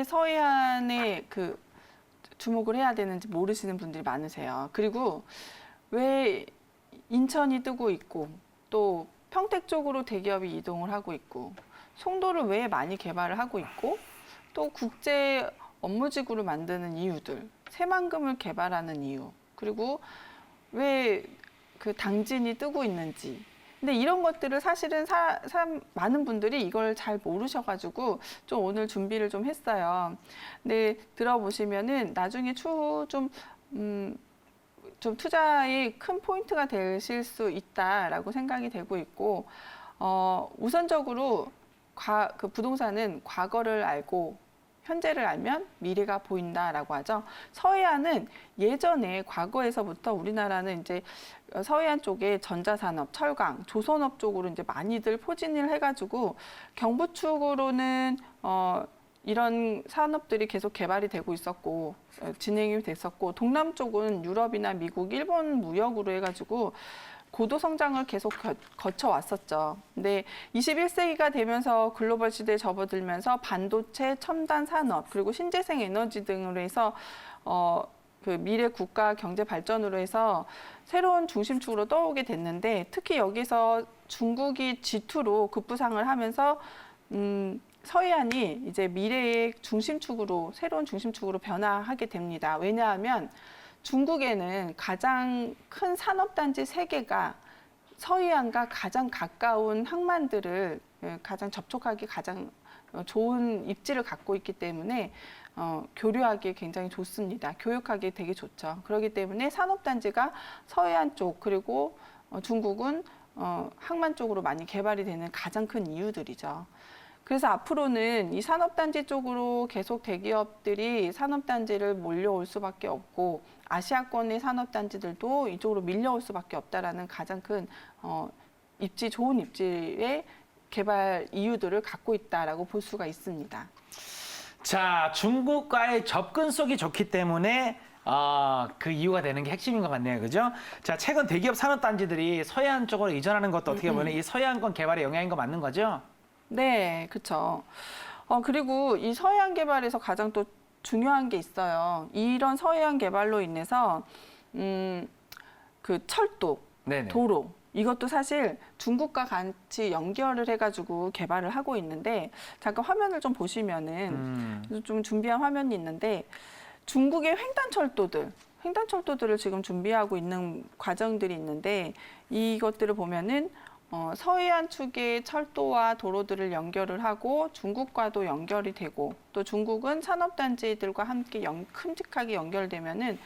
서해안에 주목을 해야 되는지 모르시는 분들이 많으세요. 그리고 왜 인천이 뜨고 있고 또 평택 쪽으로 대기업이 이동을 하고 있고 송도를 왜 많이 개발을 하고 있고 또 국제 업무지구를 만드는 이유들, 새만금을 개발하는 이유, 그리고 왜 당진이 뜨고 있는지. 근데 이런 것들을 사실은 많은 분들이 이걸 잘 모르셔가지고 좀 오늘 준비를 좀 했어요. 근데 들어보시면은 나중에 추후 좀 투자에 큰 포인트가 되실 수 있다라고 생각이 되고 있고, 우선적으로 부동산은 과거를 알고 현재를 알면 미래가 보인다라고 하죠. 서해안은 예전에 과거에서부터 우리나라는 이제 서해안 쪽에 전자산업, 철강, 조선업 쪽으로 이제 많이들 포진을 해가지고 경부 쪽으로는 이런 산업들이 계속 개발이 되고 있었고 진행이 됐었고 동남 쪽은 유럽이나 미국, 일본 무역으로 해가지고 고도 성장을 계속 거쳐왔었죠. 근데 21세기가 되면서 글로벌 시대에 접어들면서 반도체, 첨단 산업, 그리고 신재생 에너지 등으로 해서 미래 국가 경제 발전으로 해서 새로운 중심축으로 떠오르게 됐는데 특히 여기서 중국이 G2로 급부상을 하면서 서해안이 이제 미래의 중심축으로 새로운 중심축으로 변화하게 됩니다. 왜냐하면 중국에는 가장 큰 산업단지 3개가 서해안과 가장 가까운 항만들을 가장 접촉하기 가장 좋은 입지를 갖고 있기 때문에 교류하기 굉장히 좋습니다. 교육하기 되게 좋죠. 그렇기 때문에 산업단지가 서해안 쪽 그리고 중국은 항만 쪽으로 많이 개발이 되는 가장 큰 이유들이죠. 그래서 앞으로는 이 산업단지 쪽으로 계속 대기업들이 산업단지를 몰려올 수밖에 없고 아시아권의 산업단지들도 이쪽으로 밀려올 수밖에 없다라는 가장 큰 좋은 입지의 개발 이유들을 갖고 있다라고 볼 수가 있습니다. 자, 중국과의 접근성이 좋기 때문에 그 이유가 되는 게 핵심인 것 같네요. 그죠? 자, 최근 대기업 산업단지들이 서해안 쪽으로 이전하는 것도 어떻게 보면 이 서해안권 개발의 영향인 거 맞는 거죠? 네, 그렇죠. 그리고 이 서해안 개발에서 가장 또 중요한 게 있어요. 이런 서해안 개발로 인해서 철도, 네네. 도로 이것도 사실 중국과 같이 연결을 해가지고 개발을 하고 있는데 잠깐 화면을 좀 보시면은 좀 준비한 화면이 있는데 중국의 횡단철도들을 지금 준비하고 있는 과정들이 있는데 이것들을 보면은 서해안 축의 철도와 도로들을 연결을 하고 중국과도 연결이 되고 또 중국은 산업단지들과 함께 큼직하게 연결되면은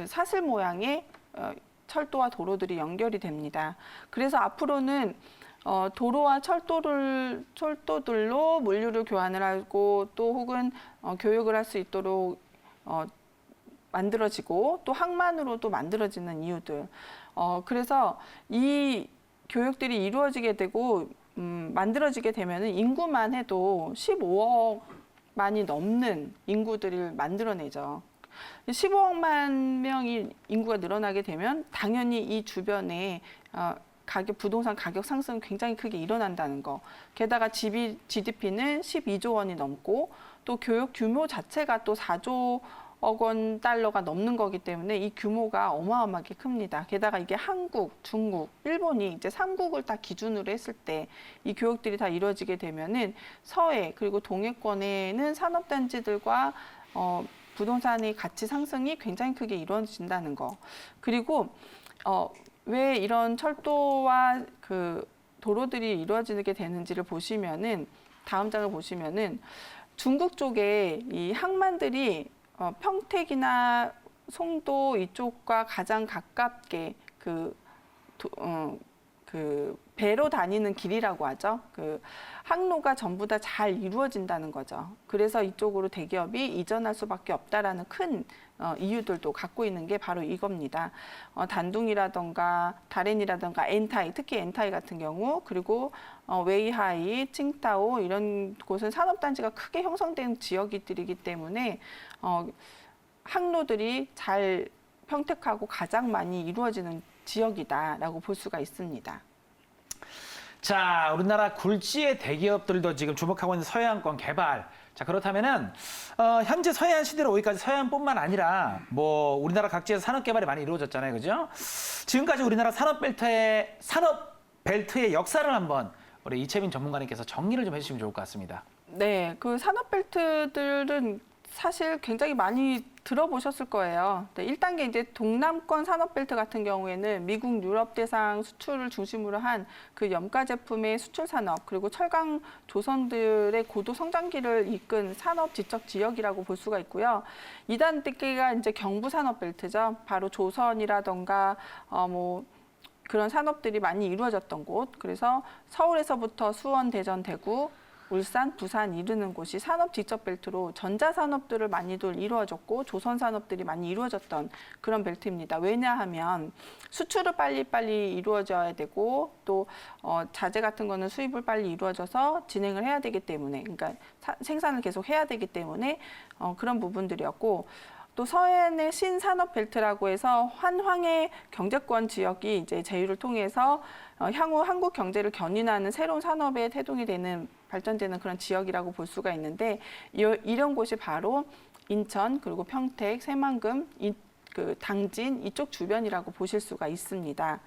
사슬 모양의 철도와 도로들이 연결이 됩니다. 그래서 앞으로는 도로와 철도들로 물류를 교환을 하고 또 혹은 교육을 할 수 있도록 만들어지고 또 항만으로도 만들어지는 이유들. 그래서 이 교육들이 이루어지게 되고 만들어지게 되면은 인구만 해도 15억만이 넘는 인구들을 만들어내죠. 15억만 명이 인구가 늘어나게 되면 당연히 이 주변에 부동산 가격 상승은 굉장히 크게 일어난다는 거. 게다가 GDP는 12조 원이 넘고 또 교육 규모 자체가 또 4조 원 달러가 넘는 거기 때문에 이 규모가 어마어마하게 큽니다. 게다가 이게 한국, 중국, 일본이 이제 3국을 다 기준으로 했을 때 이 교육들이 다 이루어지게 되면은 서해 그리고 동해권에는 산업단지들과 부동산의 가치 상승이 굉장히 크게 이루어진다는 거. 그리고 왜 이런 철도와 도로들이 이루어지게 되는지를 보시면은 다음 장을 보시면은 중국 쪽에 이 항만들이 평택이나 송도 이쪽과 가장 가깝게 배로 다니는 길이라고 하죠. 항로가 전부 다 잘 이루어진다는 거죠. 그래서 이쪽으로 대기업이 이전할 수밖에 없다라는 큰 이유들도 갖고 있는 게 바로 이겁니다. 단둥이라던가 다롄이라던가 엔타이, 특히 엔타이 같은 경우 그리고 웨이하이, 칭타오 이런 곳은 산업단지가 크게 형성된 지역들이기 때문에 항로들이 잘 평택하고 가장 많이 이루어지는 지역이다라고 볼 수가 있습니다. 자, 우리나라 굴지의 대기업들도 지금 주목하고 있는 서해안권 개발. 자, 그렇다면은 현재 서해안 시대로 오기까지 서해안뿐만 아니라 뭐 우리나라 각지에서 산업 개발이 많이 이루어졌잖아요, 그죠? 지금까지 우리나라 산업벨트의 역사를 한번 우리 이채민 전문가님께서 정리를 좀 해주시면 좋을 것 같습니다. 네, 그 산업벨트들은 사실 굉장히 많이 들어보셨을 거예요. 네, 1단계 이제 동남권 산업벨트 같은 경우에는 미국, 유럽 대상 수출을 중심으로 한 그 염가 제품의 수출 산업, 그리고 철강 조선들의 고도 성장기를 이끈 산업 지적 지역이라고 볼 수가 있고요. 2단계가 이제 경부 산업벨트죠. 바로 조선이라던가 뭐 그런 산업들이 많이 이루어졌던 곳. 그래서 서울에서부터 수원, 대전, 대구, 울산, 부산 이르는 곳이 산업 지적 벨트로 전자산업들을 많이들 이루어졌고 조선 산업들이 많이 이루어졌던 그런 벨트입니다. 왜냐하면 수출을 빨리빨리 이루어져야 되고 또 자재 같은 거는 수입을 빨리 이루어져서 진행을 해야 되기 때문에, 그러니까 생산을 계속 해야 되기 때문에 그런 부분들이었고, 또 서해안의 신산업 벨트라고 해서 환황의 경제권 지역이 이제 제휴를 통해서 향후 한국 경제를 견인하는 새로운 산업에 태동이 되는 발전되는 그런 지역이라고 볼 수가 있는데, 이런 곳이 바로 인천, 그리고 평택, 새만금, 그 당진 이쪽 주변이라고 보실 수가 있습니다.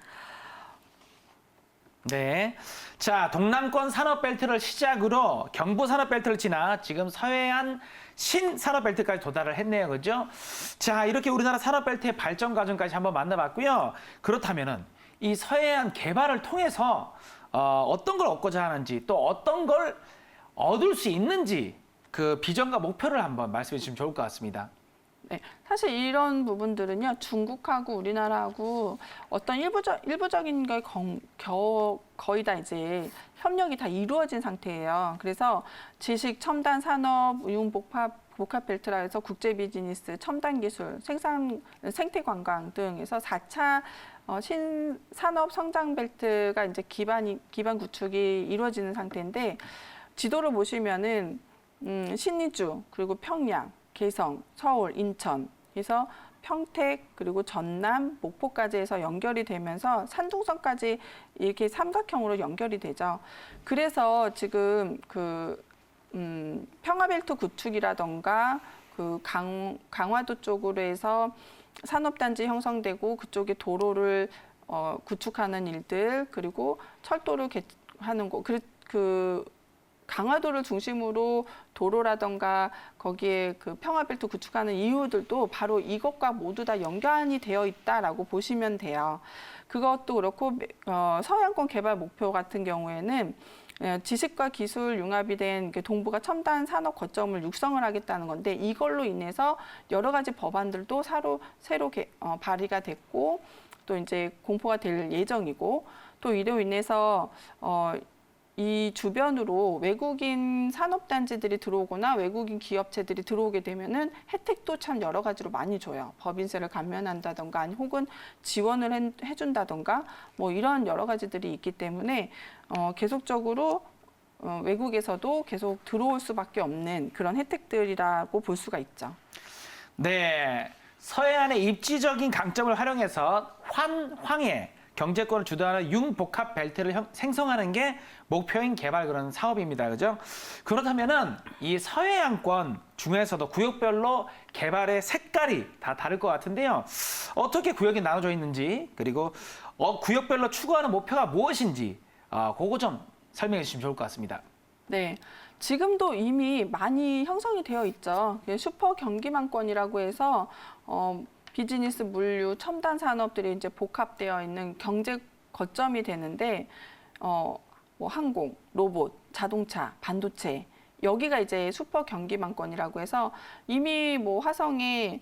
네. 자, 동남권 산업벨트를 시작으로 경부 산업벨트를 지나 지금 서해안 신산업벨트까지 도달을 했네요. 그죠? 자, 이렇게 우리나라 산업벨트의 발전 과정까지 한번 만나봤고요. 그렇다면은 이 서해안 개발을 통해서 어떤 걸 얻고자 하는지, 또 어떤 걸 얻을 수 있는지 그 비전과 목표를 한번 말씀해 주시면 좋을 것 같습니다. 네, 사실 이런 부분들은요, 중국하고 우리나라하고 어떤 일부적인 게 거의 다 이제 협력이 다 이루어진 상태예요. 그래서 지식, 첨단 산업, 복합 벨트라 해서 국제 비즈니스, 첨단 기술, 생태 관광 등에서 4차 신산업 성장 벨트가 이제 기반 구축이 이루어지는 상태인데, 지도를 보시면은 신의주, 그리고 평양, 개성, 서울, 인천, 그래서 평택, 그리고 전남, 목포까지 해서 연결이 되면서 산둥성까지 이렇게 삼각형으로 연결이 되죠. 그래서 지금 평화벨트 구축이라던가 그 강화도 쪽으로 해서 산업단지 형성되고 그쪽에 도로를 구축하는 일들, 그리고 철도를 하는 곳, 그 강화도를 중심으로 도로라던가 거기에 그 평화벨트 구축하는 이유들도 바로 이것과 모두 다 연관이 되어 있다라고 보시면 돼요. 그것도 그렇고 서해안권 개발 목표 같은 경우에는 지식과 기술 융합이 된 동북아 첨단 산업 거점을 육성을 하겠다는 건데, 이걸로 인해서 여러 가지 법안들도 새로 발의가 됐고 또 이제 공포가 될 예정이고, 또 이로 인해서 이 주변으로 외국인 산업단지들이 들어오거나 외국인 기업체들이 들어오게 되면은 혜택도 참 여러 가지로 많이 줘요. 법인세를 감면한다던가 아니 혹은 지원을 해준다던가 뭐 이런 여러 가지들이 있기 때문에 계속적으로 외국에서도 계속 들어올 수밖에 없는 그런 혜택들이라고 볼 수가 있죠. 네. 서해안의 입지적인 강점을 활용해서 환황의 경제권을 주도하는 융복합 벨트를 생성하는 게 목표인 개발 그런 사업입니다. 그죠? 그렇다면은 이 서해안권 중에서도 구역별로 개발의 색깔이 다 다를 것 같은데요. 어떻게 구역이 나눠져 있는지, 그리고 구역별로 추구하는 목표가 무엇인지 그거 좀 설명해 주시면 좋을 것 같습니다. 네. 지금도 이미 많이 형성이 되어 있죠. 슈퍼 경기망권이라고 해서 비즈니스, 물류, 첨단 산업들이 이제 복합되어 있는 경제 거점이 되는데, 뭐 항공, 로봇, 자동차, 반도체, 여기가 이제 슈퍼 경기망권이라고 해서 이미 뭐 화성에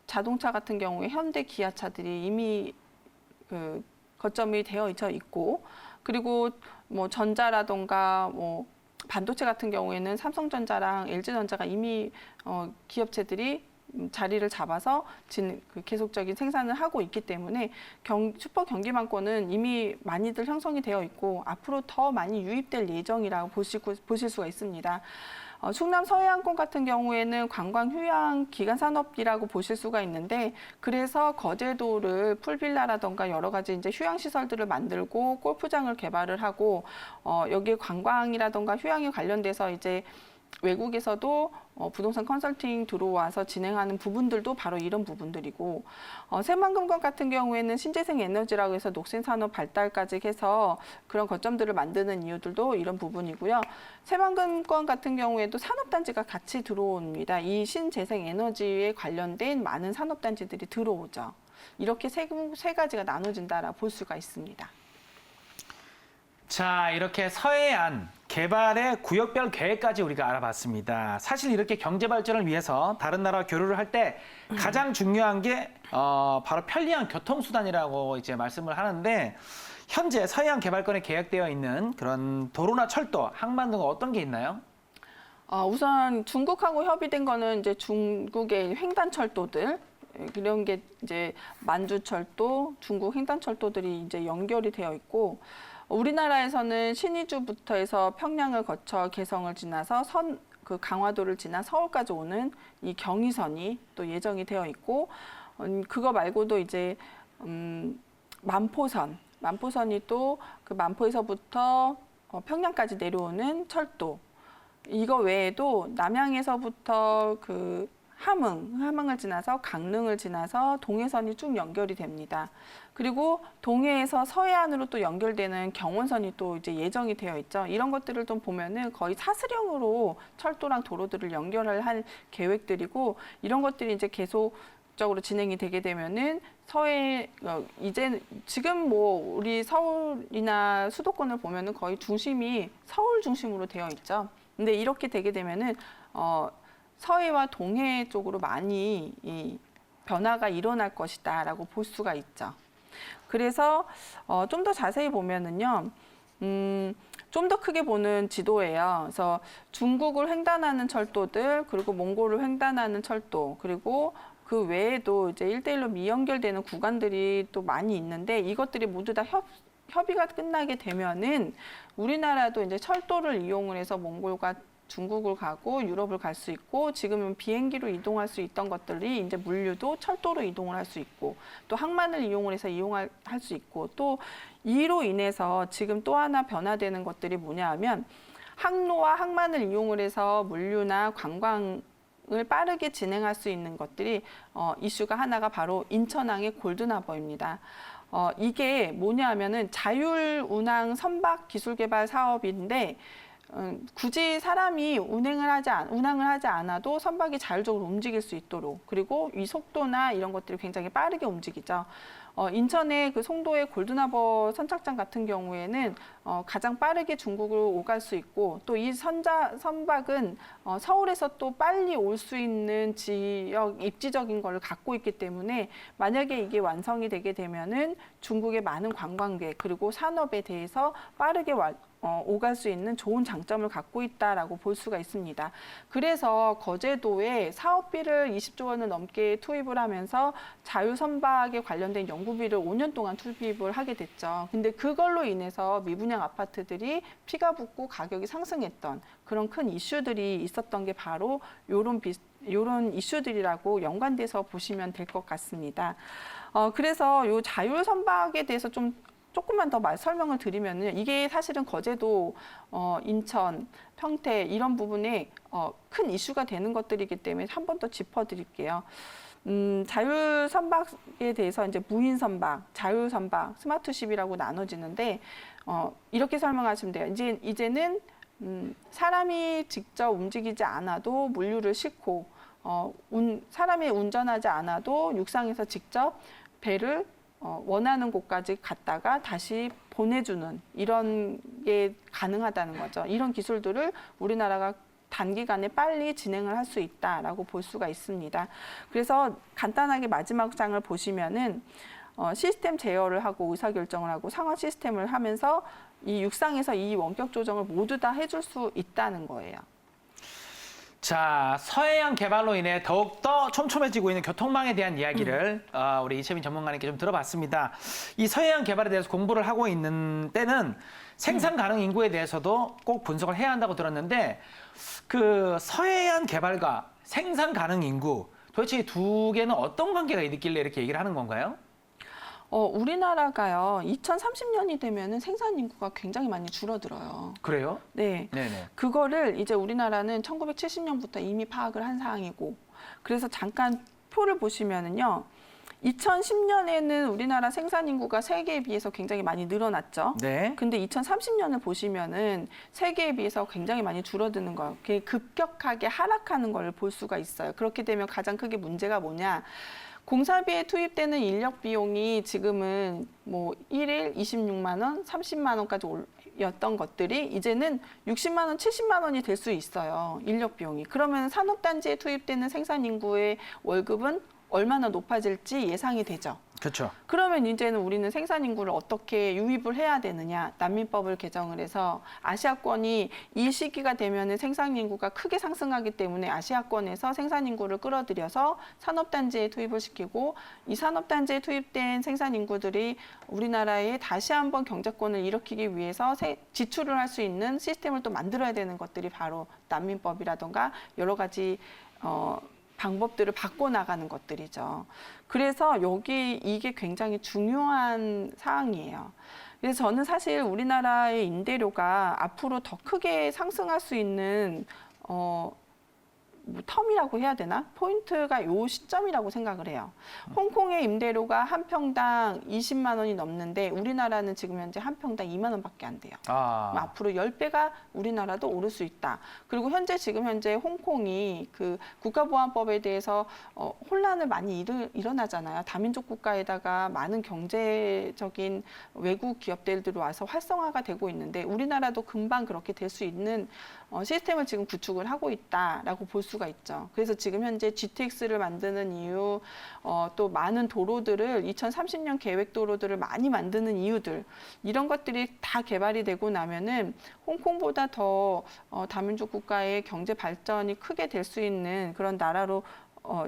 자동차 같은 경우에 현대 기아차들이 이미 그 거점이 되어 있고, 그리고 뭐 전자라던가 뭐 반도체 같은 경우에는 삼성전자랑 LG전자가 이미 기업체들이 자리를 잡아서 계속적인 생산을 하고 있기 때문에 슈퍼 경기망권은 이미 많이들 형성이 되어 있고 앞으로 더 많이 유입될 예정이라고 보실 수가 있습니다. 충남 서해안권 같은 경우에는 관광 휴양 기간 산업이라고 보실 수가 있는데, 그래서 거제도를 풀빌라라던가 여러 가지 이제 휴양 시설들을 만들고 골프장을 개발을 하고 여기에 관광이라던가 휴양에 관련돼서 이제 외국에서도 부동산 컨설팅 들어와서 진행하는 부분들도 바로 이런 부분들이고, 새만금권 같은 경우에는 신재생 에너지라고 해서 녹색 산업 발달까지 해서 그런 거점들을 만드는 이유들도 이런 부분이고요. 새만금권 같은 경우에도 산업단지가 같이 들어옵니다. 이 신재생 에너지에 관련된 많은 산업단지들이 들어오죠. 이렇게 세 가지가 나눠진다라 볼 수가 있습니다. 자, 이렇게 서해안 개발의 구역별 계획까지 우리가 알아봤습니다. 사실 이렇게 경제 발전을 위해서 다른 나라와 교류를 할 때 가장 중요한 게 바로 편리한 교통수단이라고 이제 말씀을 하는데, 현재 서해안 개발권에 계약되어 있는 그런 도로나 철도, 항만 등 어떤 게 있나요? 우선 중국하고 협의된 거는 이제 중국의 횡단철도들, 이런 게 이제 만주철도, 중국 횡단철도들이 이제 연결이 되어 있고, 우리나라에서는 신의주부터 해서 평양을 거쳐 개성을 지나서 그 강화도를 지나 서울까지 오는 이 경의선이 또 예정이 되어 있고, 그거 말고도 이제 만포선이 또 그 만포에서부터 평양까지 내려오는 철도. 이거 외에도 남양에서부터 그 함흥을 지나서 강릉을 지나서 동해선이 쭉 연결이 됩니다. 그리고 동해에서 서해안으로 또 연결되는 경원선이 또 이제 예정이 되어 있죠. 이런 것들을 좀 보면은 거의 사슬형으로 철도랑 도로들을 연결을 할 계획들이고, 이런 것들이 이제 계속적으로 진행이 되게 되면은 이제 지금 뭐 우리 서울이나 수도권을 보면은 거의 중심이 서울 중심으로 되어 있죠. 근데 이렇게 되게 되면은 서해와 동해 쪽으로 많이 이 변화가 일어날 것이다라고 볼 수가 있죠. 그래서 좀 더 자세히 보면은요, 좀 더 크게 보는 지도예요. 그래서 중국을 횡단하는 철도들, 그리고 몽골을 횡단하는 철도, 그리고 그 외에도 이제 1대1로 미연결되는 구간들이 또 많이 있는데, 이것들이 모두 다 협의가 끝나게 되면은 우리나라도 이제 철도를 이용을 해서 몽골과 중국을 가고 유럽을 갈 수 있고, 지금은 비행기로 이동할 수 있던 것들이 이제 물류도 철도로 이동을 할 수 있고, 또 항만을 이용을 해서 이용할 수 있고, 또 이로 인해서 지금 또 하나 변화되는 것들이 뭐냐 하면, 항로와 항만을 이용을 해서 물류나 관광을 빠르게 진행할 수 있는 것들이 이슈가 하나가 바로 인천항의 골든하버입니다. 이게 뭐냐 하면은 자율운항 선박 기술개발 사업인데, 굳이 사람이 운항을 하지 않아도 선박이 자율적으로 움직일 수 있도록, 그리고 이 속도나 이런 것들이 굉장히 빠르게 움직이죠. 인천의 그 송도의 골든하버 선착장 같은 경우에는 가장 빠르게 중국으로 오갈 수 있고, 또 이 선박은 서울에서 또 빨리 올 수 있는 지역 입지적인 걸 갖고 있기 때문에, 만약에 이게 완성이 되게 되면은 중국의 많은 관광객 그리고 산업에 대해서 빠르게 오갈 수 있는 좋은 장점을 갖고 있다라고 볼 수가 있습니다. 그래서 거제도에 사업비를 20조 원을 넘게 투입을 하면서 자율선박에 관련된 연구비를 5년 동안 투입을 하게 됐죠. 근데 그걸로 인해서 미분양 아파트들이 피가 붙고 가격이 상승했던 그런 큰 이슈들이 있었던 게 바로 요런 이슈들이라고 연관돼서 보시면 될 것 같습니다. 그래서 요 자율선박에 대해서 조금만 더 설명을 드리면은, 이게 사실은 거제도, 인천, 평택 이런 부분에 큰 이슈가 되는 것들이기 때문에 한 번 더 짚어드릴게요. 자율선박에 대해서 이제 무인선박, 자율선박, 스마트쉽이라고 나눠지는데, 이렇게 설명하시면 돼요. 이제는 사람이 직접 움직이지 않아도 물류를 싣고, 사람이 운전하지 않아도 육상에서 직접 배를 원하는 곳까지 갔다가 다시 보내주는, 이런 게 가능하다는 거죠. 이런 기술들을 우리나라가 단기간에 빨리 진행을 할 수 있다라고 볼 수가 있습니다. 그래서 간단하게 마지막 장을 보시면은 시스템 제어를 하고 의사결정을 하고 상하 시스템을 하면서 이 육상에서 이 원격 조정을 모두 다 해줄 수 있다는 거예요. 자, 서해안 개발로 인해 더욱더 촘촘해지고 있는 교통망에 대한 이야기를 우리 이채민 전문가님께 좀 들어봤습니다. 이 서해안 개발에 대해서 공부를 하고 있는 때는 생산 가능 인구에 대해서도 꼭 분석을 해야 한다고 들었는데, 그 서해안 개발과 생산 가능 인구, 도대체 이 두 개는 어떤 관계가 있길래 이렇게 얘기를 하는 건가요? 우리나라가요, 2030년이 되면은 생산 인구가 굉장히 많이 줄어들어요. 그래요? 네. 네네. 그거를 이제 우리나라는 1970년부터 이미 파악을 한 사항이고, 그래서 잠깐 표를 보시면은요, 2010년에는 우리나라 생산 인구가 세계에 비해서 굉장히 많이 늘어났죠. 네. 근데 2030년을 보시면은 세계에 비해서 굉장히 많이 줄어드는 거, 급격하게 하락하는 걸 볼 수가 있어요. 그렇게 되면 가장 크게 문제가 뭐냐? 공사비에 투입되는 인력 비용이 지금은 뭐 1일 26만 원, 30만 원까지 였던 것들이 이제는 60만 원, 70만 원이 될 수 있어요. 인력 비용이. 그러면 산업단지에 투입되는 생산 인구의 월급은 얼마나 높아질지 예상이 되죠. 그렇죠. 그러면 이제는 우리는 생산 인구를 어떻게 유입을 해야 되느냐? 난민법을 개정을 해서 아시아권이 이 시기가 되면은 생산 인구가 크게 상승하기 때문에 아시아권에서 생산 인구를 끌어들여서 산업단지에 투입을 시키고, 이 산업단지에 투입된 생산 인구들이 우리나라에 다시 한번 경제권을 일으키기 위해서 지출을 할 수 있는 시스템을 또 만들어야 되는 것들이 바로 난민법이라던가 여러 가지 방법들을 바꿔나가는 것들이죠. 그래서 이게 굉장히 중요한 사항이에요. 그래서 저는 사실 우리나라의 임대료가 앞으로 더 크게 상승할 수 있는 뭐 텀이라고 해야 되나? 포인트가 요 시점이라고 생각을 해요. 홍콩의 임대료가 한 평당 20만 원이 넘는데 우리나라는 지금 현재 한 평당 2만 원밖에 안 돼요. 그럼 앞으로 10배가 우리나라도 오를 수 있다. 그리고 지금 현재 홍콩이 그 국가보안법에 대해서 혼란을 많이 일어나잖아요. 다민족 국가에다가 많은 경제적인 외국 기업들이 와서 활성화가 되고 있는데 우리나라도 금방 그렇게 될 수 있는 시스템을 지금 구축을 하고 있다라고 볼 수가 있죠. 그래서 지금 현재 GTX를 만드는 이유, 또 많은 도로들을 2030년 계획 도로들을 많이 만드는 이유들, 이런 것들이 다 개발이 되고 나면은 홍콩보다 더 다민족 국가의 경제 발전이 크게 될 수 있는 그런 나라로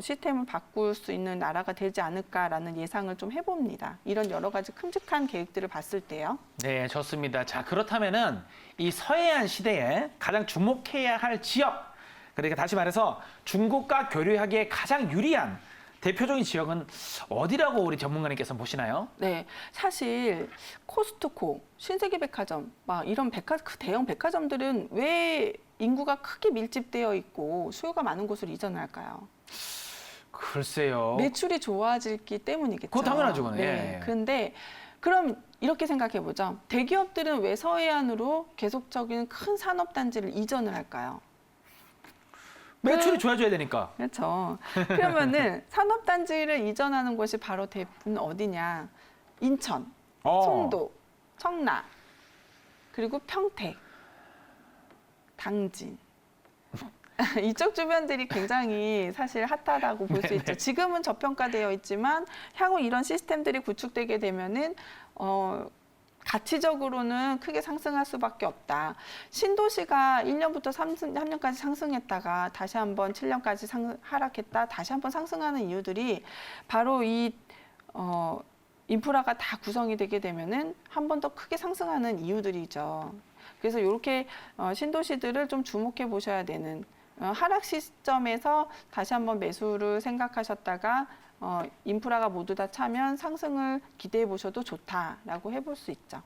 시스템을 바꿀 수 있는 나라가 되지 않을까라는 예상을 좀 해봅니다. 이런 여러 가지 큼직한 계획들을 봤을 때요. 네, 좋습니다. 자, 그렇다면은 이 서해안 시대에 가장 주목해야 할 지역, 그러니까 다시 말해서 중국과 교류하기에 가장 유리한 대표적인 지역은 어디라고 우리 전문가님께서 보시나요? 네, 사실 코스트코, 신세계백화점, 막 이런 대형 백화점들은 왜 인구가 크게 밀집되어 있고 수요가 많은 곳으로 이전을 할까요? 글쎄요. 매출이 좋아지기 때문이겠죠. 그거 당연하죠, 그건. 네. 예. 그런데 그럼 이렇게 생각해 보죠. 대기업들은 왜 서해안으로 계속적인 큰 산업단지를 이전을 할까요? 매출이 좋아져야 되니까. 그렇죠. 그러면은 산업단지를 이전하는 곳이 바로 대부분 어디냐? 인천, 송도, 청라, 그리고 평택, 당진. 이쪽 주변들이 굉장히 사실 핫하다고 볼 수 있죠. 지금은 저평가되어 있지만 향후 이런 시스템들이 구축되게 되면은 가치적으로는 크게 상승할 수밖에 없다. 신도시가 1년부터 3년까지 상승했다가 다시 한번 7년까지 하락했다. 다시 한번 상승하는 이유들이 바로 이 인프라가 다 구성이 되게 되면은 한 번 더 크게 상승하는 이유들이죠. 그래서 이렇게 신도시들을 좀 주목해 보셔야 되는, 하락 시점에서 다시 한번 매수를 생각하셨다가 인프라가 모두 다 차면 상승을 기대해 보셔도 좋다라고 해볼 수 있죠.